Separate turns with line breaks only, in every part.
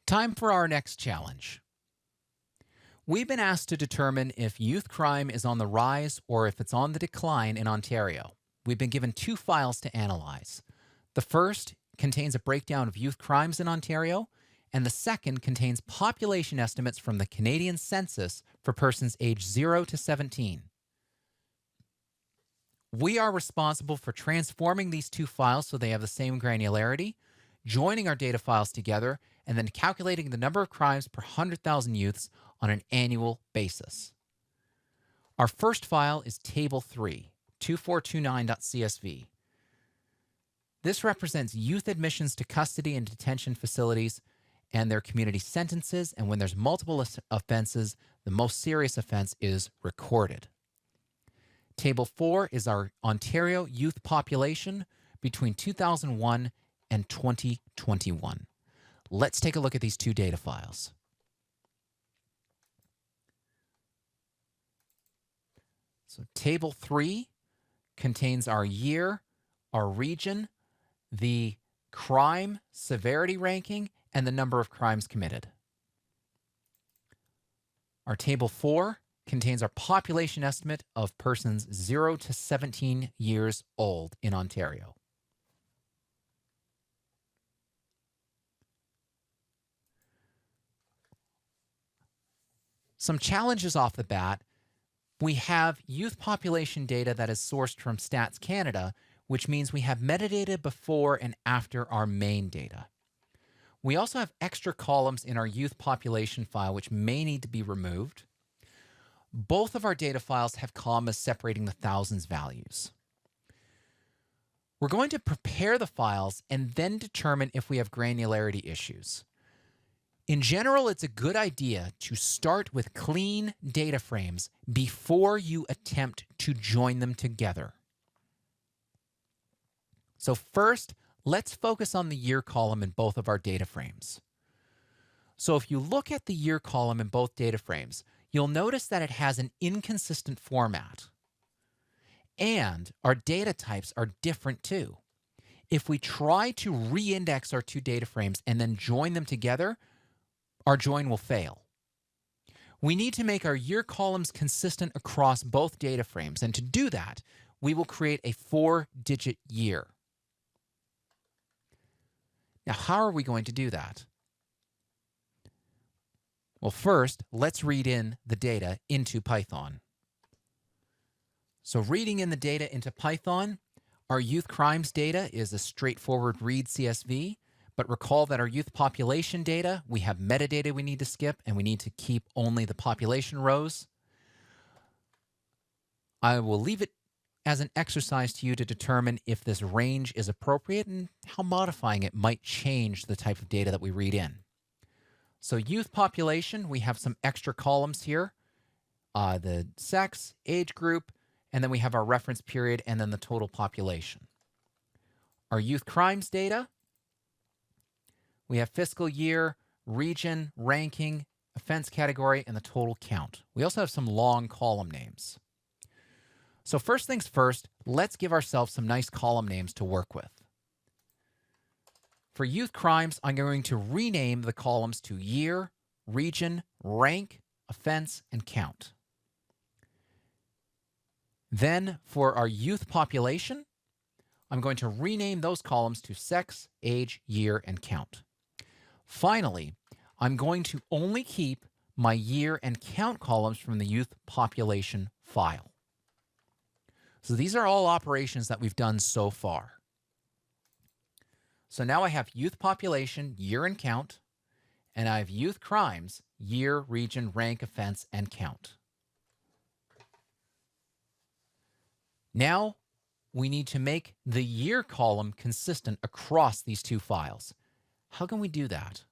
Time for our next challenge. We've been asked to determine if youth crime is on the rise or if it's on the decline in Ontario. We've been given two files to analyze. The first contains a breakdown of youth crimes in Ontario, and the second contains population estimates from the Canadian Census for persons aged 0 to 17. We are responsible for transforming these two files so they have the same granularity, joining our data files together, and then calculating the number of crimes per 100,000 youths on an annual basis. Our first file is Table 3, 2429.csv. This represents youth admissions to custody and detention facilities and their community sentences, and when there's multiple offenses, the most serious offense is recorded. Table 4 is our Ontario youth population between 2001 and 2021. Let's take a look at these two data files. So Table 3 contains our year, our region, the crime severity ranking, and the number of crimes committed. Our Table 4 contains our population estimate of persons 0 to 17 years old in Ontario. Some challenges off the bat. We have youth population data that is sourced from Stats Canada, which means we have metadata before and after our main data. We also have extra columns in our youth population file, which may need to be removed. Both of our data files have commas separating the thousands values. We're going to prepare the files and then determine if we have granularity issues. In general, it's a good idea to start with clean data frames before you attempt to join them together. So first, let's focus on the year column in both of our data frames. So if you look at the year column in both data frames, you'll notice that it has an inconsistent format. And our data types are different too. If we try to re-index our two data frames and then join them together, our join will fail. We need to make our year columns consistent across both data frames, and to do that, we will create a 4-digit year. Now, how are we going to do that? Well, first, let's read in the data into Python. So reading in the data into Python, our youth crimes data is a straightforward read CSV, but recall that our youth population data, we have metadata we need to skip, and we need to keep only the population rows. I will leave it as an exercise to you to determine if this range is appropriate and how modifying it might change the type of data that we read in. So youth population, we have some extra columns here, the sex, age group, and then we have our reference period and then the total population. Our youth crimes data, we have fiscal year, region, ranking, offense category, and the total count. We also have some long column names. So first things first, let's give ourselves some nice column names to work with. For youth crimes, I'm going to rename the columns to year, region, rank, offense, and count. Then for our youth population, I'm going to rename those columns to sex, age, year, and count. Finally, I'm going to only keep my year and count columns from the youth population file. So these are all operations that we've done so far. So now I have youth population, year and count, and I have youth crimes, year, region, rank, offense, and count. Now we need to make the year column consistent across these two files. How can we do that?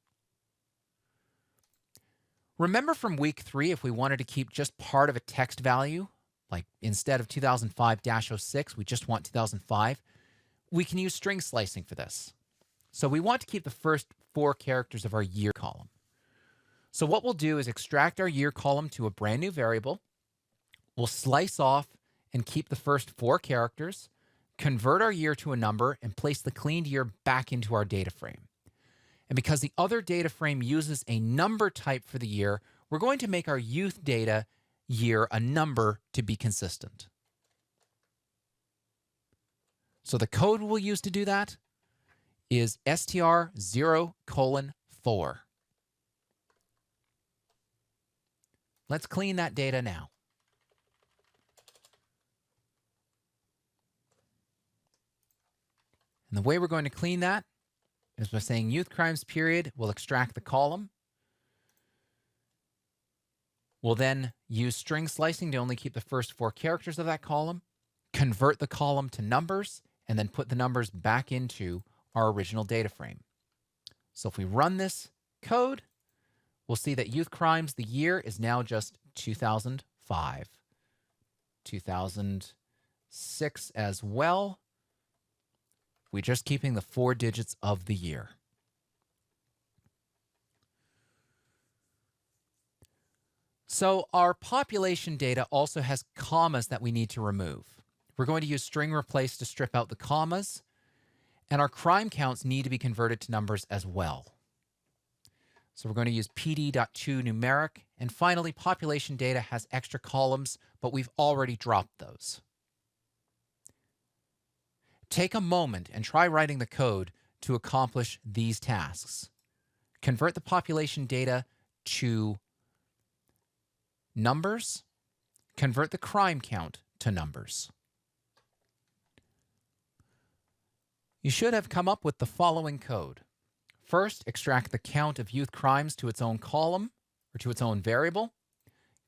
Remember from week 3, if we wanted to keep just part of a text value, like instead of 2005-06, we just want 2005, we can use string slicing for this. So we want to keep the first 4 characters of our year column. So what we'll do is extract our year column to a brand new variable. We'll slice off and keep the first 4 characters, convert our year to a number, and place the cleaned year back into our data frame. And because the other data frame uses a number type for the year, we're going to make our youth data year a number to be consistent. So the code we'll use to do that is str0:4. Let's clean that data now. And the way we're going to clean that is by saying youth crimes period. We'll extract the column. We'll then use string slicing to only keep the first 4 characters of that column, convert the column to numbers, and then put the numbers back into our original data frame. So if we run this code, we'll see that youth crimes, the year is now just 2005. 2006 as well. We're just keeping the 4 digits of the year. So our population data also has commas that we need to remove. We're going to use string replace to strip out the commas, and our crime counts need to be converted to numbers as well. So we're going to use pd.toNumeric, and finally population data has extra columns, but we've already dropped those. Take a moment and try writing the code to accomplish these tasks. Convert the population data to numbers. Convert the crime count to numbers. You should have come up with the following code. First, extract the count of youth crimes to its own column or to its own variable.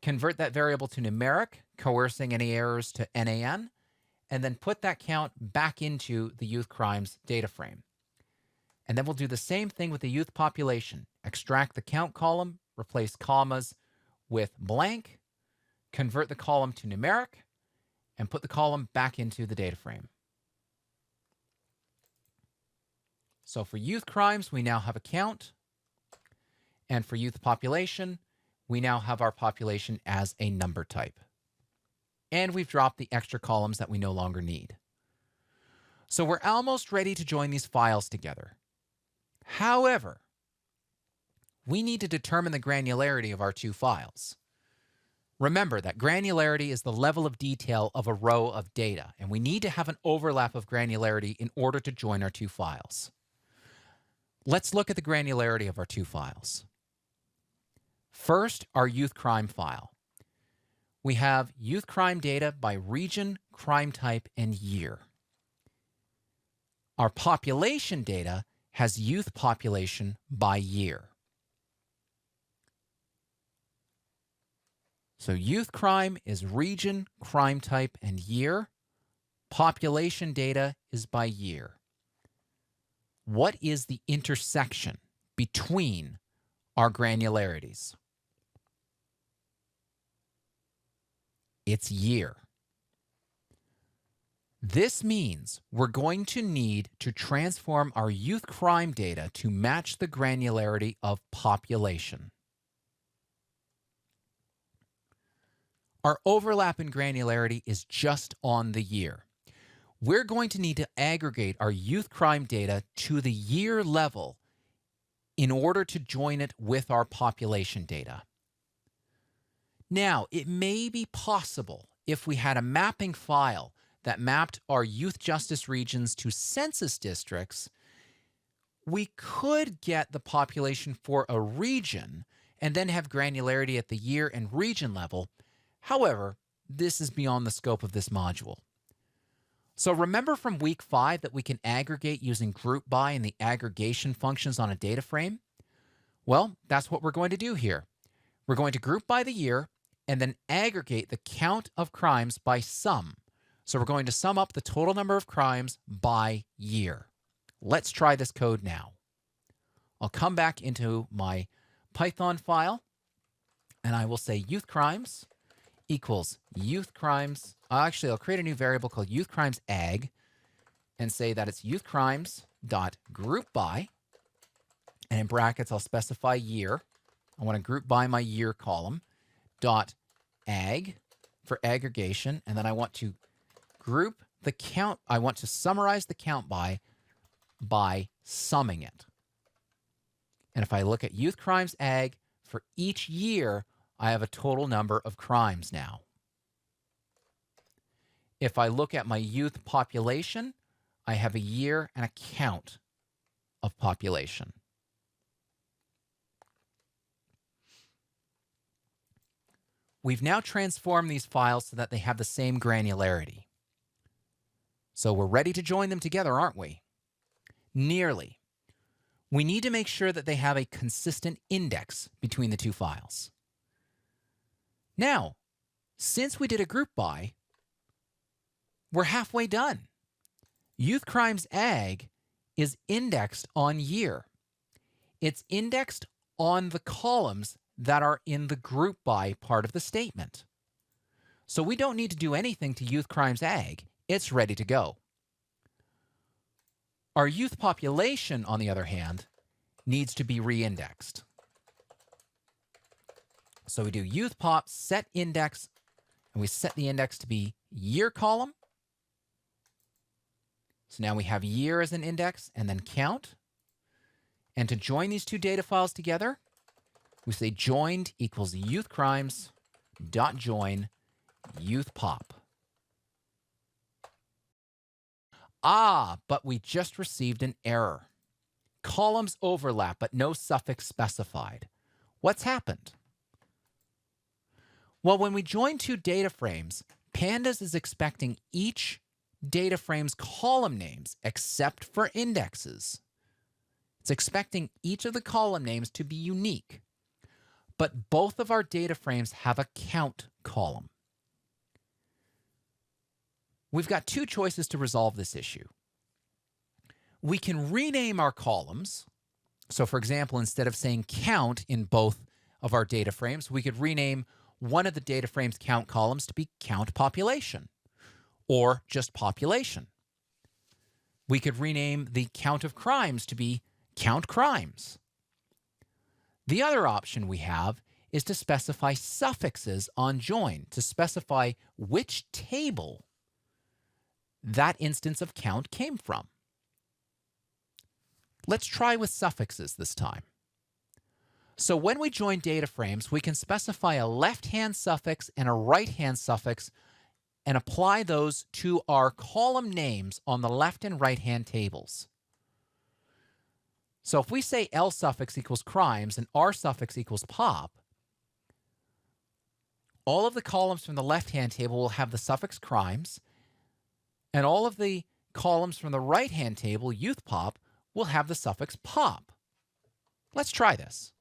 Convert that variable to numeric, coercing any errors to NaN, and then put that count back into the youth crimes data frame. And then we'll do the same thing with the youth population. Extract the count column, replace commas with blank, convert the column to numeric, and put the column back into the data frame. So for youth crimes, we now have a count. And for youth population, we now have our population as a number type. And we've dropped the extra columns that we no longer need. So we're almost ready to join these files together. However, we need to determine the granularity of our 2 files. Remember that granularity is the level of detail of a row of data, and we need to have an overlap of granularity in order to join our 2 files. Let's look at the granularity of our 2 files. First, our youth crime file. We have youth crime data by region, crime type, and year. Our population data has youth population by year. So youth crime is region, crime type, and year. Population data is by year. What is the intersection between our granularities? It's year. This means we're going to need to transform our youth crime data to match the granularity of population. Our overlap in granularity is just on the year. We're going to need to aggregate our youth crime data to the year level in order to join it with our population data. Now, it may be possible if we had a mapping file that mapped our youth justice regions to census districts, we could get the population for a region and then have granularity at the year and region level. However, this is beyond the scope of this module. So remember from week 5 that we can aggregate using group by and the aggregation functions on a data frame? Well, that's what we're going to do here. We're going to group by the year and then aggregate the count of crimes by sum. So we're going to sum up the total number of crimes by year. Let's try this code now. I'll come back into my Python file and I will say youth crimes equals youth crimes. Actually, I'll create a new variable called youth crimes ag and say that it's youth crimes dot group by, and in brackets I'll specify year. I want to group by my year column dot ag for aggregation, and then I want to group the count. I want to summarize the count by summing it. And if I look at youth crimes ag, for each year, I have a total number of crimes now. If I look at my youth population, I have a year and a count of population. We've now transformed these files so that they have the same granularity. So we're ready to join them together, aren't we? Nearly. We need to make sure that they have a consistent index between the two files. Now, since we did a group by, we're halfway done. Youth Crimes Ag is indexed on year. It's indexed on the columns that are in the group by part of the statement. So we don't need to do anything to Youth Crimes Ag. It's ready to go. Our youth population, on the other hand, needs to be re-indexed. So we do youth pop set index, and we set the index to be year column. So now we have year as an index and then count. And to join these two data files together, we say joined equals youth crimes dot join youth pop. But we just received an error. Columns overlap, but no suffix specified. What's happened? Well, when we join two data frames, Pandas is expecting each data frame's column names, except for indexes. It's expecting each of the column names to be unique. But both of our data frames have a count column. We've got two choices to resolve this issue. We can rename our columns. So for example, instead of saying count in both of our data frames, we could rename one of the data frame's count columns to be count population, or just population. We could rename the count of crimes to be count crimes. The other option we have is to specify suffixes on join, to specify which table that instance of count came from. Let's try with suffixes this time. So when we join data frames, we can specify a left-hand suffix and a right-hand suffix and apply those to our column names on the left and right-hand tables. So if we say L suffix equals crimes and R suffix equals pop, all of the columns from the left-hand table will have the suffix crimes, and all of the columns from the right-hand table, youth pop, will have the suffix pop. Let's try this.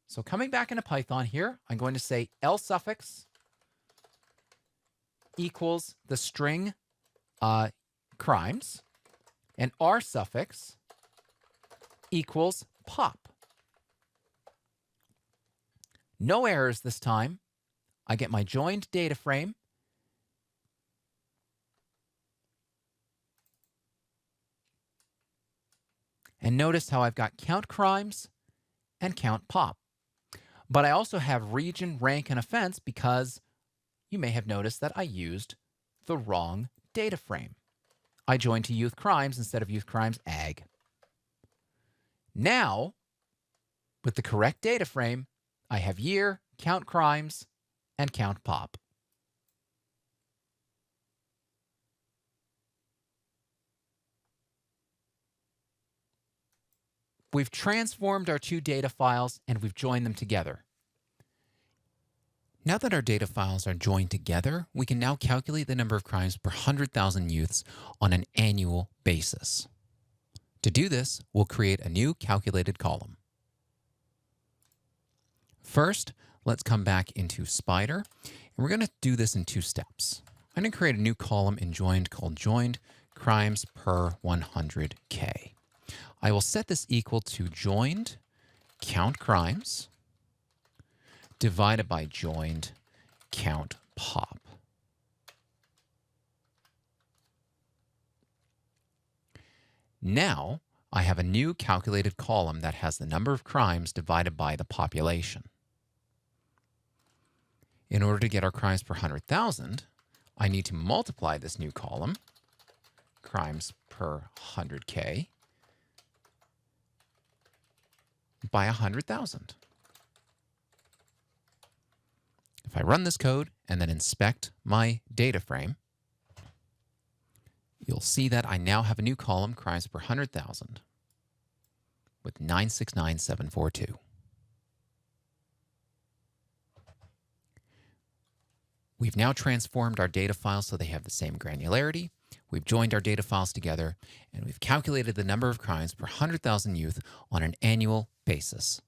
So coming back into Python here, I'm going to say L suffix equals the string crimes, and R suffix equals pop. No errors this time. I get my joined data frame. And notice how I've got count crimes and count pop. But I also have region, rank, and offense because you may have noticed that I used the wrong data frame. I joined to youth crimes instead of youth crimes ag. Now, with the correct data frame, I have year, count crimes, and count pop. We've transformed our two data files and we've joined them together. Now that our data files are joined together, we can now calculate the number of crimes per 100,000 youths on an annual basis. To do this, we'll create a new calculated column. First, let's come back into Spider, and we're going to do this in two steps. I'm going to create a new column in joined called joined crimes per 100K. I will set this equal to joined count crimes divided by joined count pop. Now, I have a new calculated column that has the number of crimes divided by the population. In order to get our crimes per 100,000, I need to multiply this new column, crimes per 100K, by 100,000. If I run this code and then inspect my data frame, you'll see that I now have a new column, crimes per 100,000, with 969,742. We've now transformed our data files so they have the same granularity. We've joined our data files together, and we've calculated the number of crimes per 100,000 youth on an annual basis.